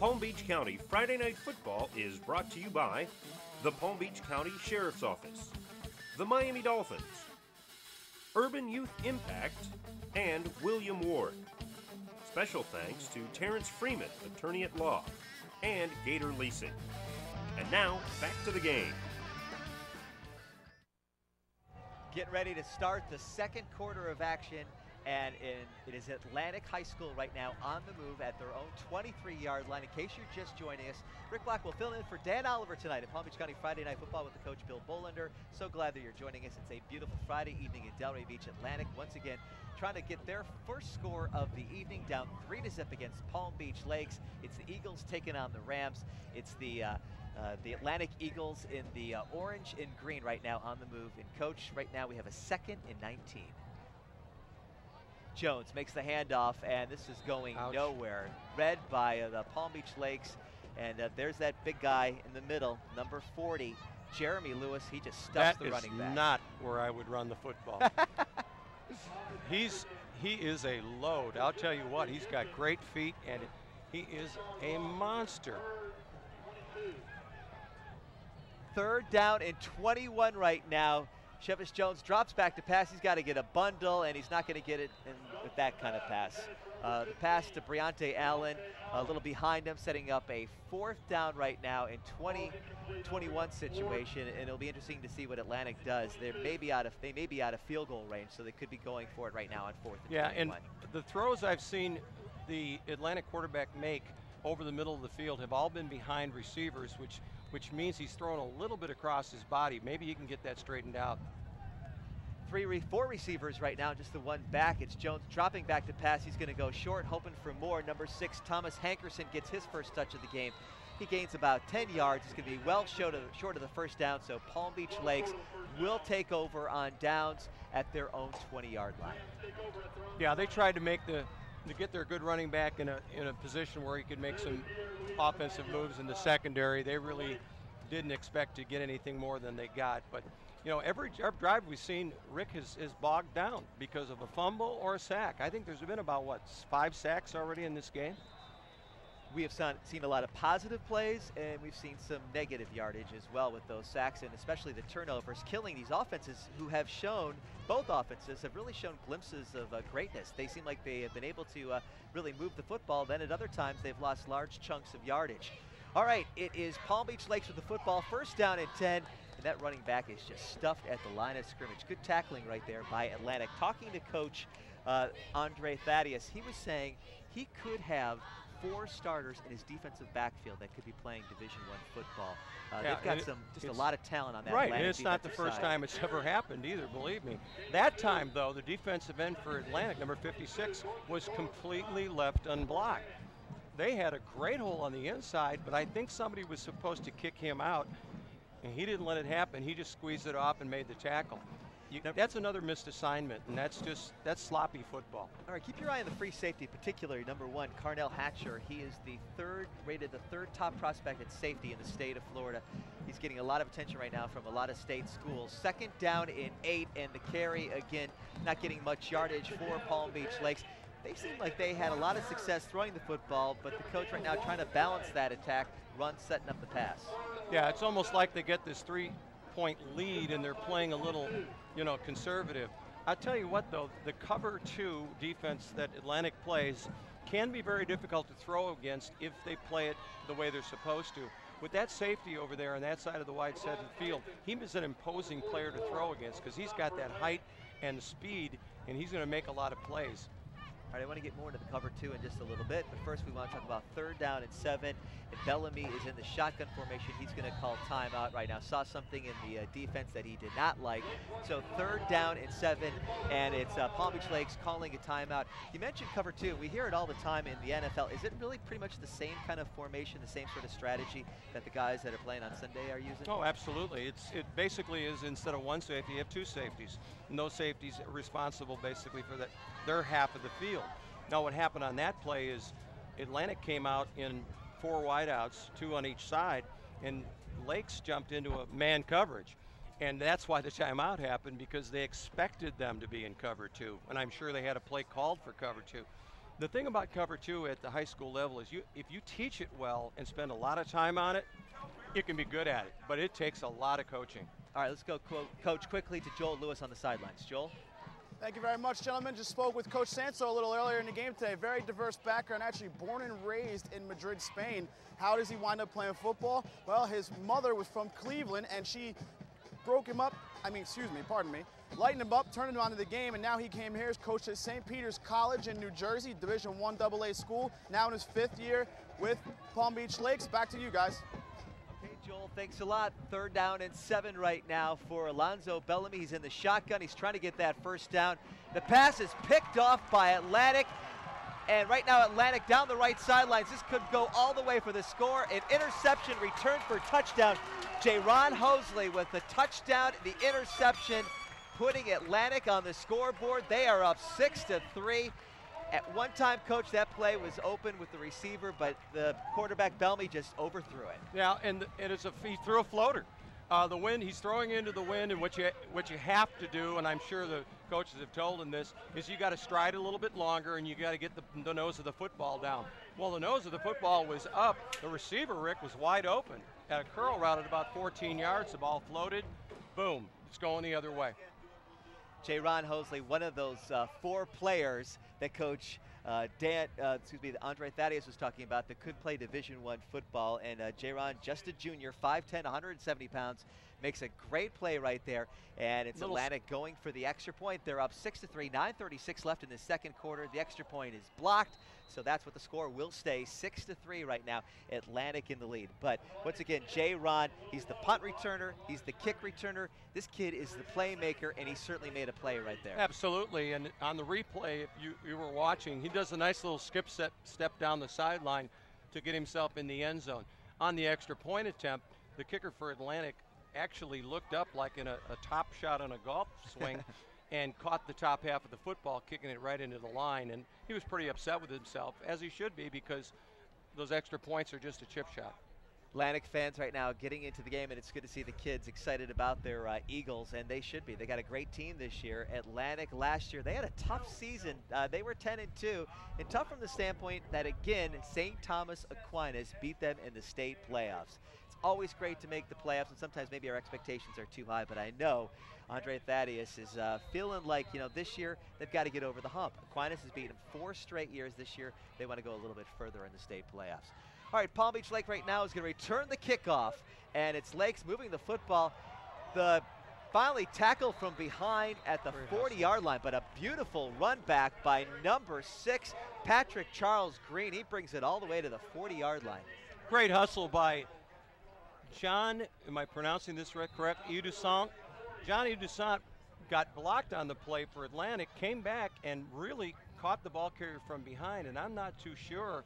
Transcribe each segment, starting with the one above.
Palm Beach County Friday Night Football is brought to you by the Palm Beach County Sheriff's Office, the Miami Dolphins, Urban Youth Impact, and William Ward. Special thanks to Terrence Freeman, attorney at law, and Gator Leasing. And now, back to the game. Get ready to start the second quarter of action, and it is Atlantic High School right now on the move at their own 23-yard line. In case you're just joining us, Rick Black will fill in for Dan Oliver tonight at Palm Beach County Friday Night Football with the coach Bill Bolander. So glad that you're joining us. It's a beautiful Friday evening in Delray Beach. Atlantic once again trying to get their first score of the evening, down 3-0 against Palm Beach Lakes. It's the Eagles taking on the Rams. It's the Atlantic Eagles in the orange and green right now on the move. And coach, right now we have a 2nd and 19. Jones makes the handoff, and this is going nowhere. Read by the Palm Beach Lakes, and there's that big guy in the middle, number 40, Jeremy Lewis. He just stuffs the running back. That is not where I would run the football. He is a load. I'll tell you what, he's got great feet, and he is a monster. 3rd down and 21 right now. Chevis Jones drops back to pass. He's got to get a bundle, and he's not going to get it with that kind of pass. The pass to Briante Allen, a little behind him, setting up a 4th down right now in 20-21 situation, and it'll be interesting to see what Atlantic does. They may be out of field goal range, so they could be going for it right now on 4th and 21. Yeah, and the throws I've seen the Atlantic quarterback make over the middle of the field have all been behind receivers, which means he's thrown a little bit across his body. Maybe he can get that straightened out. 4 receivers right now, just the one back. It's Jones dropping back to pass. He's going to go short, hoping for more. Number 6, Thomas Hankerson, gets his first touch of the game. He gains about 10 yards. He's going to be well short of the first down, so Palm Beach Lakes will take over on downs at their own 20-yard line. Yeah, they tried to get their good running back in a position where he could make some offensive moves in the secondary. They really didn't expect to get anything more than they got. But, you know, every drive we've seen, Rick is bogged down because of a fumble or a sack. I think there's been about, 5 sacks already in this game? We have seen a lot of positive plays, and we've seen some negative yardage as well with those sacks, and especially the turnovers, killing these offenses who have shown, both offenses have really shown glimpses of greatness. They seem like they have been able to really move the football. Then at other times, they've lost large chunks of yardage. All right, it is Palm Beach Lakes with the football, 1st down and 10. And that running back is just stuffed at the line of scrimmage. Good tackling right there by Atlantic. Talking to Coach Andre Thaddeus, he was saying he could have 4 starters in his defensive backfield that could be playing Division I football. They've got a lot of talent on that. Right, and it's not the first time it's ever happened either, believe me. That time, though, the defensive end for Atlantic, number 56, was completely left unblocked. They had a great hole on the inside, but I think somebody was supposed to kick him out, and he didn't let it happen. He just squeezed it off and made the tackle. That's another missed assignment, and that's sloppy football. All right, keep your eye on the free safety, particularly number 1, Carnell Hatcher. He is rated the third top prospect at safety in the state of Florida. He's getting a lot of attention right now from a lot of state schools. 2nd down and 8, and the carry, again, not getting much yardage for Palm Beach Lakes. They seem like they had a lot of success throwing the football, but the coach right now trying to balance that attack, run, setting up the pass. Yeah, it's almost like they get this 3-point lead and they're playing a little, conservative. I'll tell you what, though, the cover 2 defense that Atlantic plays can be very difficult to throw against if they play it the way they're supposed to. With that safety over there on that side of the wide side of the field, he is an imposing player to throw against because he's got that height and speed, and he's going to make a lot of plays. All right, I want to get more into the cover 2 in just a little bit, but first we want to talk about 3rd down and 7. And Bellamy is in the shotgun formation. He's going to call timeout right now. Saw something in the defense that he did not like. So 3rd down and 7, and it's Palm Beach Lakes calling a timeout. You mentioned cover 2. We hear it all the time in the NFL. Is it really pretty much the same kind of formation, the same sort of strategy that the guys that are playing on Sunday are using? Oh, absolutely. It basically is, instead of 1 safety, you have 2 safeties. And those safeties are responsible basically for their half of the field. Now what happened on that play is Atlantic came out in 4 wideouts, 2 on each side, and Lakes jumped into a man coverage. And that's why the timeout happened, because they expected them to be in cover 2. And I'm sure they had a play called for cover 2. The thing about cover two at the high school level is if you teach it well and spend a lot of time on it, you can be good at it, but it takes a lot of coaching. All right, let's go, Coach, quickly to Joel Lewis on the sidelines. Joel? Thank you very much, gentlemen. Just spoke with Coach Sanso a little earlier in the game today. Very diverse background, actually born and raised in Madrid, Spain. How does he wind up playing football? Well, his mother was from Cleveland, and she broke him up, lightened him up, turned him onto the game, and now he came here. He's coached at St. Peter's College in New Jersey, Division I AA school, now in his 5th year with Palm Beach Lakes. Back to you guys. Okay, Joel, thanks a lot. 3rd down and 7 right now for Alonzo Bellamy. He's in the shotgun. He's trying to get that 1st down. The pass is picked off by Atlantic. And right now, Atlantic down the right sidelines. This could go all the way for the score. An interception returned for touchdown. Jaron Hosley with the touchdown, the interception, putting Atlantic on the scoreboard. They are up 6-3. At one time, Coach, that play was open with the receiver, but the quarterback, Bellamy, just overthrew it. Yeah, and he threw a floater. The wind, he's throwing into the wind, and what you have to do, and I'm sure the coaches have told him this, is you got to stride a little bit longer, and you got to get the nose of the football down. Well, the nose of the football was up. The receiver, Rick, was wide open. At a curl route at about 14 yards, the ball floated. Boom, it's going the other way. Jaron Hosley, one of those 4 players that Coach Andre Thaddeus was talking about that could play Division I football, and Jaron, just a junior, 5'10", 170 pounds, makes a great play right there, and it's Atlantic going for the extra point. They're up 6-3, 9:36 left in the 2nd quarter. The extra point is blocked, so that's what the score will stay, 6-3 right now, Atlantic in the lead. But once again, Jaron, he's the punt returner, he's the kick returner. This kid is the playmaker, and he certainly made a play right there. Absolutely, and on the replay, if you were watching, he does a nice little skip step down the sideline to get himself in the end zone. On the extra point attempt, the kicker for Atlantic actually looked up like in a top shot on a golf swing and caught the top half of the football, kicking it right into the line. And he was pretty upset with himself, as he should be, because those extra points are just a chip shot. Atlantic fans right now getting into the game, and it's good to see the kids excited about their Eagles, and they should be. They got a great team this year. Atlantic last year, they had a tough season. They were 10-2, and tough from the standpoint that, again, St. Thomas Aquinas beat them in the state playoffs. It's always great to make the playoffs, and sometimes maybe our expectations are too high, but I know Andre Thaddeus is feeling like, this year they've got to get over the hump. Aquinas has beaten them 4 straight years. This year they want to go a little bit further in the state playoffs. All right, Palm Beach Lake right now is going to return the kickoff, and it's Lakes moving the football. The finally tackled from behind at the 40-yard line, but a beautiful run back by number 6, Patrick Charles Green. He brings it all the way to the 40-yard line. Great hustle by John, am I pronouncing this correct? Udusant. John Udusant got blocked on the play for Atlantic, came back and really caught the ball carrier from behind, and I'm not too sure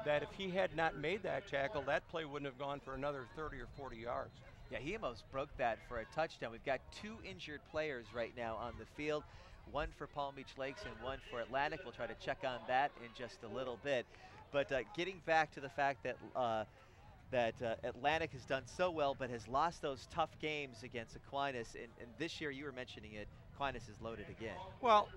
that if he had not made that tackle, that play wouldn't have gone for another 30 or 40 yards. Yeah, he almost broke that for a touchdown. We've got 2 injured players right now on the field, one for Palm Beach Lakes and one for Atlantic. We'll try to check on that in just a little bit. But getting back to the fact that Atlantic has done so well but has lost those tough games against Aquinas, and this year, you were mentioning it, Aquinas is loaded again. Well,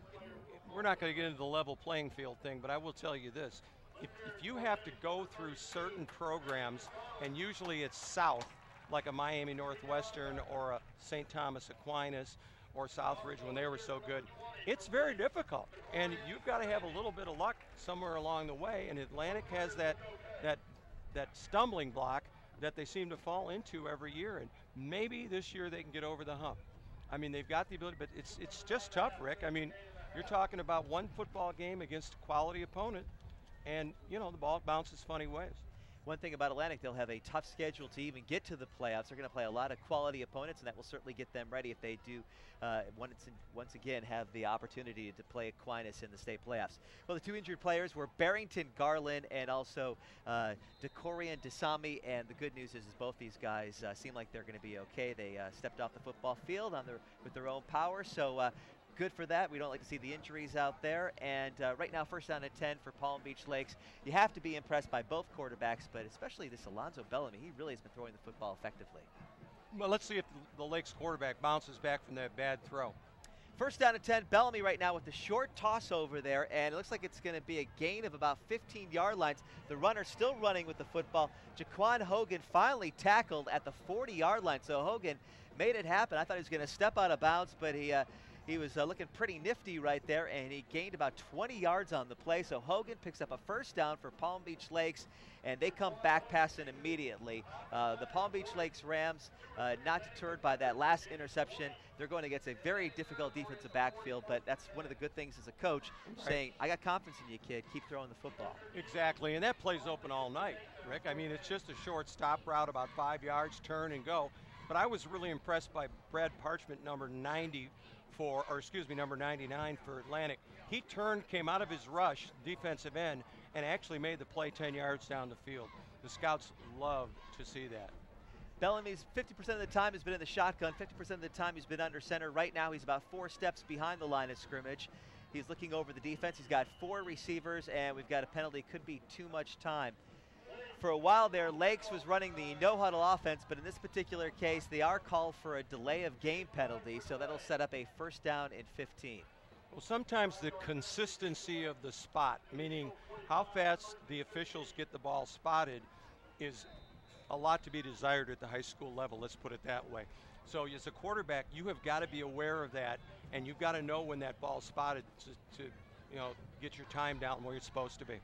we're not going to get into the level playing field thing, but I will tell you this. If you have to go through certain programs, and usually it's south, like a Miami Northwestern or a St. Thomas Aquinas or Southridge when they were so good, it's very difficult. And you've got to have a little bit of luck somewhere along the way, and Atlantic has that stumbling block that they seem to fall into every year, and maybe this year they can get over the hump. I mean, they've got the ability, but it's just tough, Rick. I mean, you're talking about one football game against a quality opponent, and, the ball bounces funny ways. One thing about Atlantic, they'll have a tough schedule to even get to the playoffs. They're going to play a lot of quality opponents, and that will certainly get them ready if they do once again have the opportunity to play Aquinas in the state playoffs. Well, the 2 injured players were Barrington Garland and also Decorian Desami, and the good news is both these guys seem like they're going to be okay. They stepped off the football field with their own power, so good for that. We don't like to see the injuries out there. And right now, 1st down and 10 for Palm Beach Lakes. You have to be impressed by both quarterbacks, but especially this Alonzo Bellamy. He really has been throwing the football effectively. Well, let's see if the Lakes quarterback bounces back from that bad throw. First down and 10, Bellamy right now with the short toss over there, and it looks like it's going to be a gain of about 15-yard lines. The runner still running with the football. Jaquan Hogan finally tackled at the 40-yard line, so Hogan made it happen. I thought he was going to step out of bounds, but he was looking pretty nifty right there, and he gained about 20 yards on the play. So Hogan picks up a first down for Palm Beach Lakes, and they come back passing immediately. The Palm Beach Lakes Rams, not deterred by that last interception. They're going against a very difficult defensive backfield, but that's one of the good things as a coach, saying, I got confidence in you, kid. Keep throwing the football. Exactly, and that play's open all night, Rick. I mean, it's just a short stop route, about 5 yards, turn and go. But I was really impressed by Brad Parchment, number 99 for Atlantic. He turned, came out of his rush, defensive end, and actually made the play 10 yards down the field. The scouts love to see that. Bellamy's 50% of the time has been in the shotgun, 50% of the time he's been under center. Right now he's about 4 steps behind the line of scrimmage. He's looking over the defense. He's got 4 receivers, and we've got a penalty. Could be too much time. For a while there, Lakes was running the no-huddle offense, but in this particular case, they are called for a delay of game penalty, so that'll set up a first down and 15. Well, sometimes the consistency of the spot, meaning how fast the officials get the ball spotted, is a lot to be desired at the high school level, let's put it that way. So as a quarterback, you have got to be aware of that, and you've got to know when that ball's spotted to get your time down where you're supposed to be.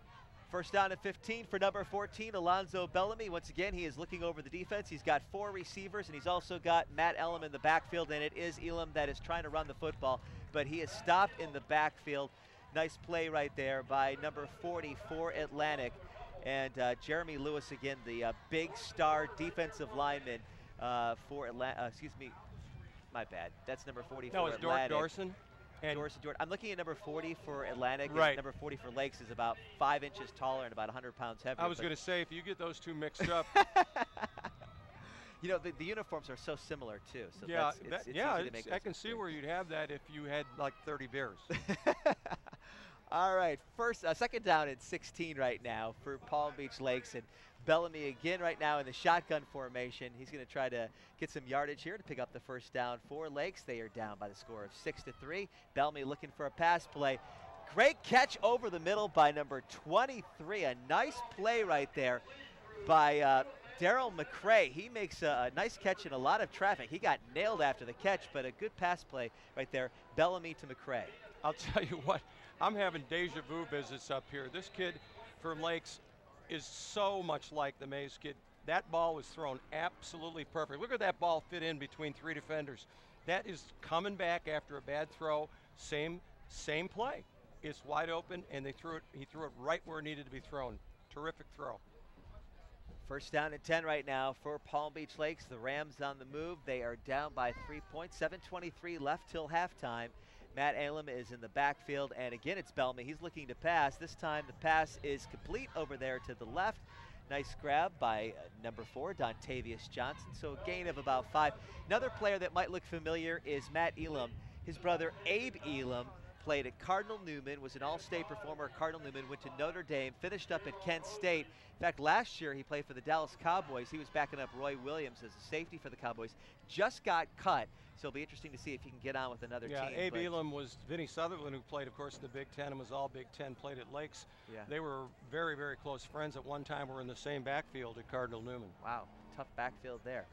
First down and 15 for number 14, Alonzo Bellamy. Once again, he is looking over the defense. He's got 4 receivers, and he's also got Matt Elam in the backfield, and it is Elam that is trying to run the football, but he is stopped in the backfield. Nice play right there by number 40 for Atlantic. And Jeremy Lewis, again, the big star defensive lineman for Atlantic. Excuse me, my bad. That's number 40 for Atlantic. No, it's Dorson. And Dorson. I'm looking at number 40 for Atlantic. Right. And number 40 for Lakes is about 5 inches taller and about 100 pounds heavier. I was going to say, if you get those two mixed up. You know, the uniforms are so similar, too. So yeah, it's easy to make I can see where you'd have that if you had like 30 beers. All right, second down and 16 right now for Palm Beach Lakes, and Bellamy again right now in the shotgun formation. He's going to try to get some yardage here to pick up the first down for Lakes. They are down by the score of 6-3. Bellamy looking for a pass play. Great catch over the middle by number 23. A nice play right there by Daryl McCray. He makes a nice catch in a lot of traffic. He got nailed after the catch, but a good pass play right there. Bellamy to McCray. I'll tell you what, I'm having deja vu visits up here. This kid from Lakes is so much like the Mays kid. That ball was thrown absolutely perfect. Look at that ball fit in between 3 defenders. That is coming back after a bad throw. Same play. It's wide open, and he threw it right where it needed to be thrown. Terrific throw. First down and 10 right now for Palm Beach Lakes. The Rams on the move. They are down by 3 points. 7:23 left till halftime. Matt Elam is in the backfield, and again it's Bellamy. He's looking to pass. This time the pass is complete over there to the left. Nice grab by number 4, Dontavius Johnson. So a gain of about 5. Another player that might look familiar is Matt Elam. His brother Abe Elam played at Cardinal Newman, was an all-state performer at Cardinal Newman, went to Notre Dame, finished up at Kent State. In fact, last year he played for the Dallas Cowboys. He was backing up Roy Williams as a safety for the Cowboys. Just got cut, so it'll be interesting to see if he can get on with another team. Yeah, Abe Elam was Vinny Sutherland, who played, of course, in the Big Ten and was all Big Ten, played at Lakes. Yeah. They were very, very close friends. At one time were in the same backfield at Cardinal Newman. Wow, tough backfield there.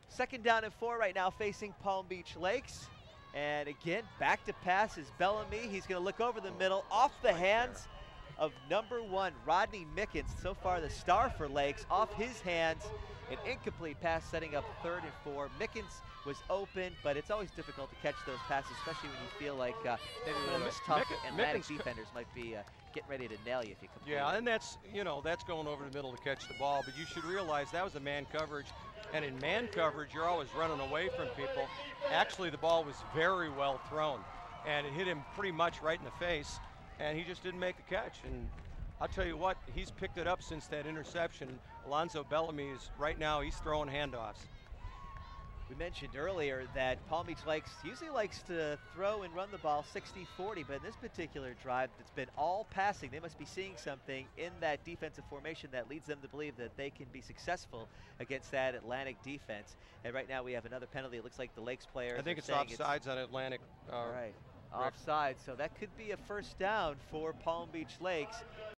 Second down and 4 right now facing Palm Beach Lakes. And again, back to pass is Bellamy. He's going to look over the middle, off the hands of number 1, Rodney Mickens. So far the star for Lakes, off his hands. An incomplete pass setting up 3rd and 4. Mickens was open, but it's always difficult to catch those passes, especially when you feel like maybe one of those tough Atlantic defenders might be getting ready to nail you if you complete. Yeah, and that's going over the middle to catch the ball, but you should realize that was a man coverage. And in man coverage, you're always running away from people. Actually, the ball was very well thrown, and it hit him pretty much right in the face, and he just didn't make the catch. And I'll tell you what, he's picked it up since that interception. Alonzo Bellamy is, right now, he's throwing handoffs. We mentioned earlier that Palm Beach usually likes to throw and run the ball 60-40, but in this particular drive, it's been all passing. They must be seeing something in that defensive formation that leads them to believe that they can be successful against that Atlantic defense. And right now we have another penalty. It looks like the Lakes players I think it's saying offsides on Atlantic. right, offside. So that could be a first down for Palm Beach Lakes.